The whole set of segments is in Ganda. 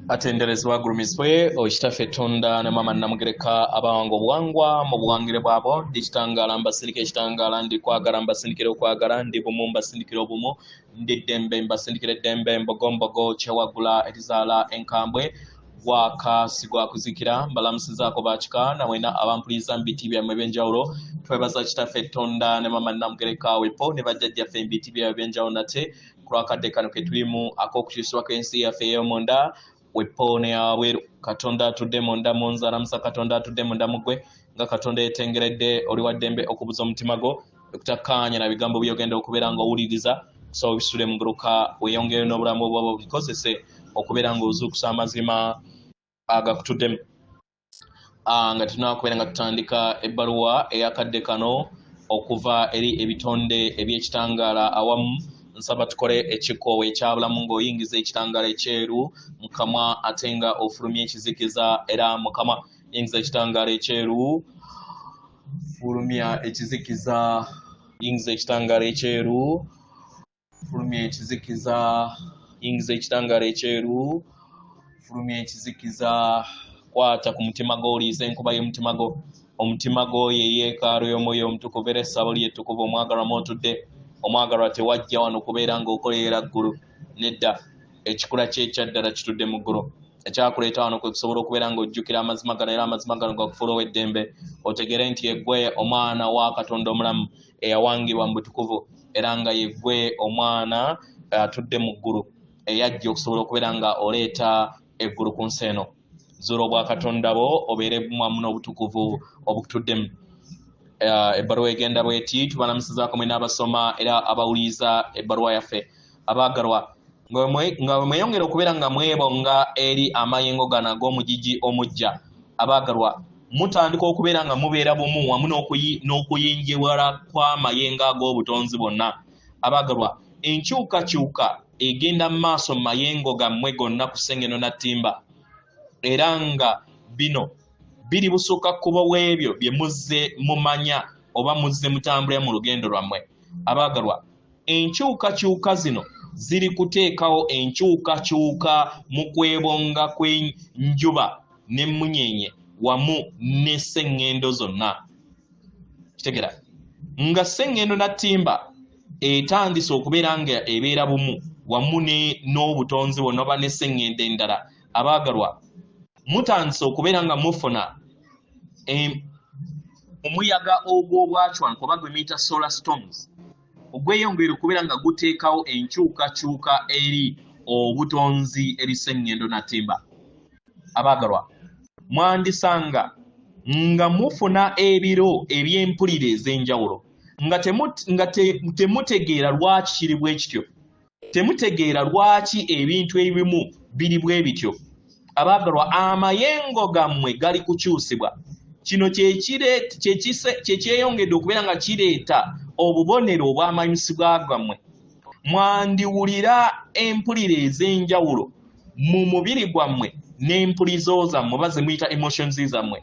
atenderezebwa gulumiswe okitaffe Tonda ne mama Namugereka abawango buwangwa mu buwangire bwabo ndi kitangala mbasindikira ekitangala ndi kwagala mbasindikira okwagala ndi bumu mbasindikira obumu ndi ddembe mbasindikira eddembe mbogombogo kyewagula erizaala enkambwe gwaka sigwa kuzikira mbalamusizaako bakika nawena abampuliza mbiti byammwe ebyenjawulo twebaza kitaffe Tonda ne mama Namugereka wepo ne bajjajjaffe mbiti byabwe ebyenjawulo nate kulwakadde kano ke tulimu ak'okukyusibwako ensi yaffe ey'omunda wepone aweru Katonda atudde munda munza alamusa Katonda atudde munda mugwe nga Katonda yetengeredde oli waddembe okubuza omutima gwo okutakkaanya na bigambo byogenda okubeera nga owuliriza so bisule muguluka weyongere n'obulamu bwabo bikozese okubeera nga ozuukusa amazima agakutuddemu nga tunakubeera nga tutandika ebbaluwa eyakadde kano okuva eri ebitonde eby'ekitangaala awamu nsaba tukole ekikoowe ekyabulamu ng'oyingiza ekitangaala ekyeru mukama ate nga ofulumya ekizikiza era mukama yingiza ekitangaala ekyeru fulumya ekizikiza yingiza ekitangaala ekyeru fulumya ekizikiza yingiza ekitangaala ekyeru fulumya ekizikiza kwata ku mutima gwo oliiza enkuba y'omutima gwo omutima gwo ye yeekaalu y'omwoyo omutukuvu era essabo ly'ettukuvu omwagalwa mw'otudde omwagalwa tewajja wano kubeera ng'okoleera ggulu nedda ekikula ky'ekyaddala kitudde mu ggulu ekyakuleeta wano kwe kusobola okubeera ng'ojjukira amazima gano era amazima gano gakufuula ow'eddembe otegere nti yeggwe omwana wa Katonda omulamu eyawangibwa mu butukuvu era nga yeggwe omwana atudde mu ggulu eyajja okusobola okubeera nga oleeta eggulu ku nsi eno zuula obwa Katonda bo obeere mwamu n'obutukuvu obukutuddemu ebbaluwa egenda bweti tubalamusizaako mwena abasoma era abawuliza ebbaluwa yaffe abaagalwa nga mweyongera okubeera nga mwebonga eri amayengo gano ag'omugigi omujja abaagalwa mutandika okubeera nga mubeera bumu wamu n'okuyingiwala kw'amayengo ag'obutonzi bonna abaagalwa enkyukakyuka egenda mu maaso mu mayengo gammwe gonna ku Ssengeno Nattimba era nga bino biri busooka kuba w'ebyo bye muzze mumanya oba muzze mutambulira mu lugendo lwammwe abaagalwa enkyukakyuka zino ziri kuteekawo enkyukakyuka mu kwebonga kw'enjuba n'emmunyeenye wamu ne sseŋŋendo zonna kitegera nga Ssengendo Nattimba etandise okubeera nga ebeera bumu wamu n'obutonzi bwonna oba ne sseŋŋendo endala abaagalwa mutandise okubeera nga mufuna omuyaga ogw'obwacwanku oba gwe muyita solar storms ogweyongera okubeera nga guteekawo enkyukakyuka eri obutonzi eri Ssengendo Nattimba abaagalwa mwandisanga nga mufuna ebiro eby'empulire ez'enjawulo nga temutegeera lwaki kiri bwe kityo temutegeera lwaki ebintu ebimu biri bwe bityo abaagalwa amayengo gammwe gali kukyusibwa kino kyekyeyongedde okubeera nga kireeta obubonero obw'amanyisibwa gammwe mwandiwulira empulire ez'enjawulo mu mubiri gwammwe n'empulizo zammwe oba ze muyita emotions zammwe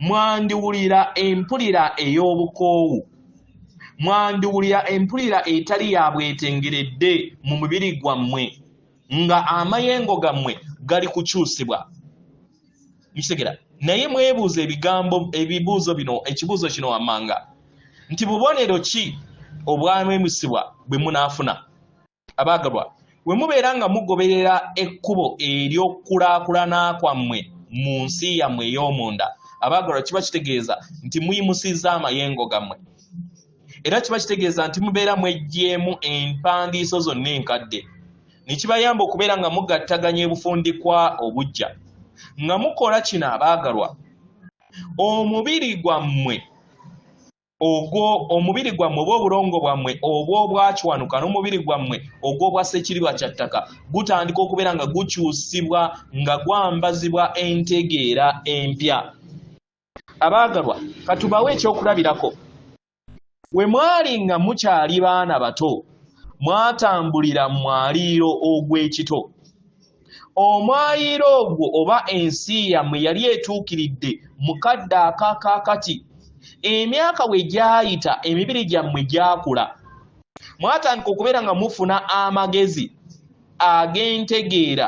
mwandiwulira empulira ey'obukoowu mwandiwulira empulira etali ya bwetengeredde mu mubiri gwammwe nga amayengo gammwe gali kukyusibwa mkitegera naye mwebuuza ebibuuzo bino ekibuuzo kino wammanga nti bubonero ki obwamemusibwa bwe munaafuna abaagalwa bwe mubeera nga mugoberera ekkubo ery'okukulaakulana kwammwe mu nsi yammwe ey'omunda abaagalwa kiba kitegeeza nti muyimusizza amayengo gammwe era kiba kitegeeza nti mubeera mweggyemu empandiiso zonna enkadde nekibayamba okubeera nga mugattaganya ebufundikwa obujja nga mukola kino abaagalwa omubiri gwammwe oba obulongo bwammwe oba obwacwanuka n'omubiri gwammwe ogw'obwa ssekiribwa kya ttaka gutandika okubeera nga gukyusibwa nga gwambazibwa entegeera empya abaagalwa katubawe ekyokulabirako we mwali nga mukyali baana bato mwatambulira mu mwaliiro ogw'ekito omwaliiro ogwo oba ensi yammwe yali etuukiridde mu kadde akaakakati emyaka we gyayita emibiri gyammwe gyakula mwatandika okubeera nga mufuna amagezi ag'entegeera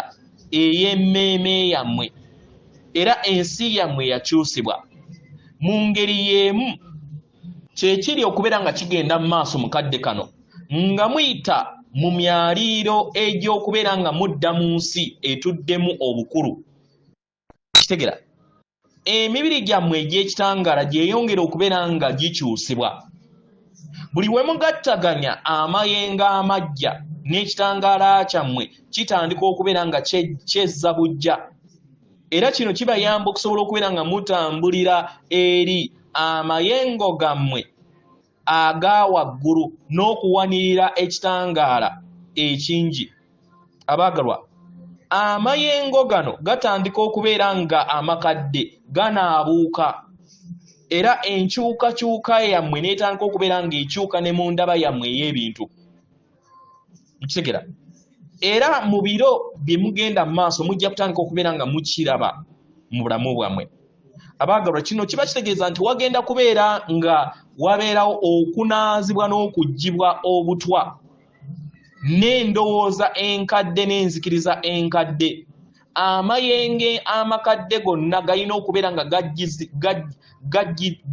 ey'emmeeme yammwe era ensi yammwe yakyusibwa mu ngeri y'emu kyekiri okubeera nga kigenda mu maaso mu kadde kano nga muyita mu myaliiro egy'okubeera nga mudda mu nsi etuddemu obukulu. Kitegera emibiri gyammwe egy'ekitangaala gyeyongera okubeera nga gikyusibwa. Buli we mugattaganya amayengo amagya n'ekitangaala kyammwe kitandika okubeera nga kyezza bujja. Era kino kibayamba okusobola okubeera nga mutambulira eri amayengo gammwe aga waggulu n'okuwanirira ekitangaala ekingi. Abaagalwa, amayengo gano gatandika okubeera nga amakadde ganaabuuka era enkyukakyuka yammwe n'etandika okubeera nga ekyuka ne mu ndaba yammwe ey'ebintu. Mukitegera? Era mu biro bye mugenda mu maaso mujja kutandika okubeera nga mukiraba mu bulamu bwammwe. Abaagalwa, kino kiba kitegeeza nti wagenda kubeera nga wabeerawo okunaazibwa n'okuggyibwa obutwa n'endowooza enkadde n'enzikiriza enkadde. Amayenge amakadde gonna galina okubeera nga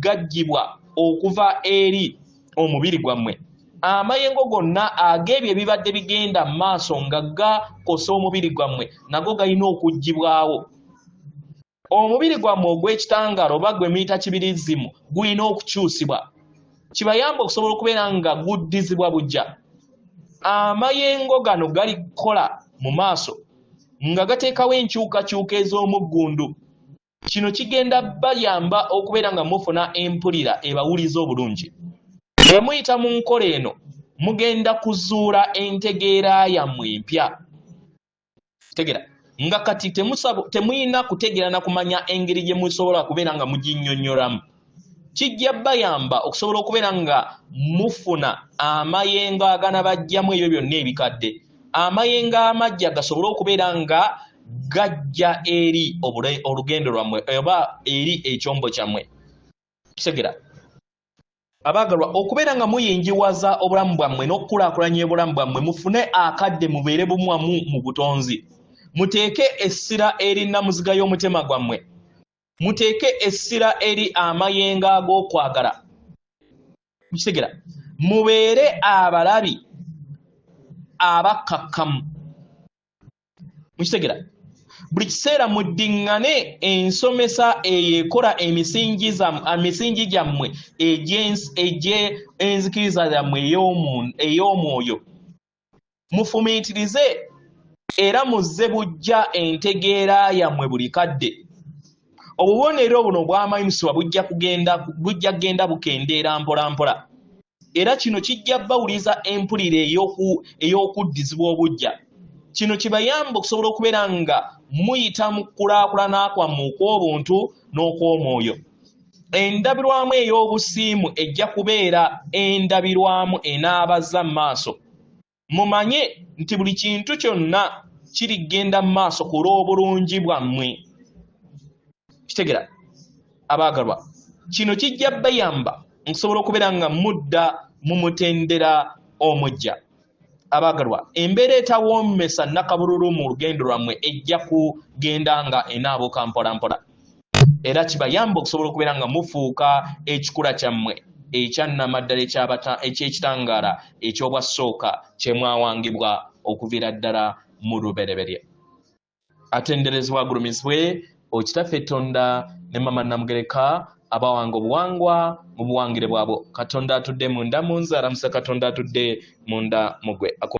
gaggyibwa okuva eri omubiri gwammwe. Amayengo gonna ag'ebyo ebibadde bigenda mu maaso nga gakosa omubiri gwammwe nago galina okuggyibwawo. Omubiri gwammwe ogw'ekitangaala oba gwe muyita kibirizimu gulina okukyusibwa, kibayamba okusobola okubeera nga guddizibwa bujja. Amayengo gano gali kukola mu maaso nga gateekawo enkyukakyuka ez'omuggundu. Kino kigenda bayamba okubeera nga mufuna empulira ebawuliza obulungi. Bwe muyita mu nkola eno mugenda kuzuula entegeera yammwe empya. Tegera nga kati temuyina kutegeera na kumanya engeri gye musobola kubeera nga muginnyonnyolamu. Kijja bayamba okusobola okubeera nga mufuna amayengo aganabajjamu ebyo byonna ebikadde. Amayengo amajja gasobole okubeera nga gajja eri olugendo lwammwe oba eri ekyombo kyammwe. Kitegera? Abaagalwa, okubeera nga muyingiwaza obulamu bwammwe n'okukulaakulanya obulamu bwammwe mufune akadde mubeere bumwamu mu butonzi. Muteeke essira eri nnamuziga y'omutima gwammwe. Muteeke essira eri amayengo ag'okwagala. Mukitegera? Mubeere abalabi abakkakkamu. Mukitegera? Buli kiseera muddiŋŋane ensomesa eyeekola emisingi gyammwe egy'enzikiriza yammwe ey'omwoyo. Mufumiitirize era muzze bujja entegeera yammwe buli kadde. Obubonero buno obw'amayinusibwa bujja kugenda bukendeera mpola mpola. Era kino kijja bawuliza empulira ey'okuddizibwa obujja. Kino kibayamba okusobola okubeera nga muyita mu kulaakulana kwammwe okw'obuntu n'okw'omwoyo. Endabirwamu ey'obusiimu ejja kubeera endabirwamu enaabaza mu maaso. Mumanye nti buli kintu kyonna kirigenda mu maaso ku lw'obulungi bwammwe. Kitegera? Abaagalwa, kino kijja bayamba okusobola okubeera nga mudda mu mutendera omujja. Abaagalwa, embeera etawoomesa nnakabululu mu lugendo lwammwe ejja kugenda nga enaabuuka mpola mpola. Era kibayamba okusobola okubeera nga mufuuka ekikula kyammwe ekyannamaddala eky'ekitangaala eky'obwasooka kye mwawangibwa okuviira ddala mu lubereberye. Atenderezebwa agulumizibwe Okitaffe Tonda ne Mama Namugereka abawanga obuwangwa mu buwangire bwabo. Katonda atudde munda mu nze, alamuse Katonda atudde munda mu ggwe.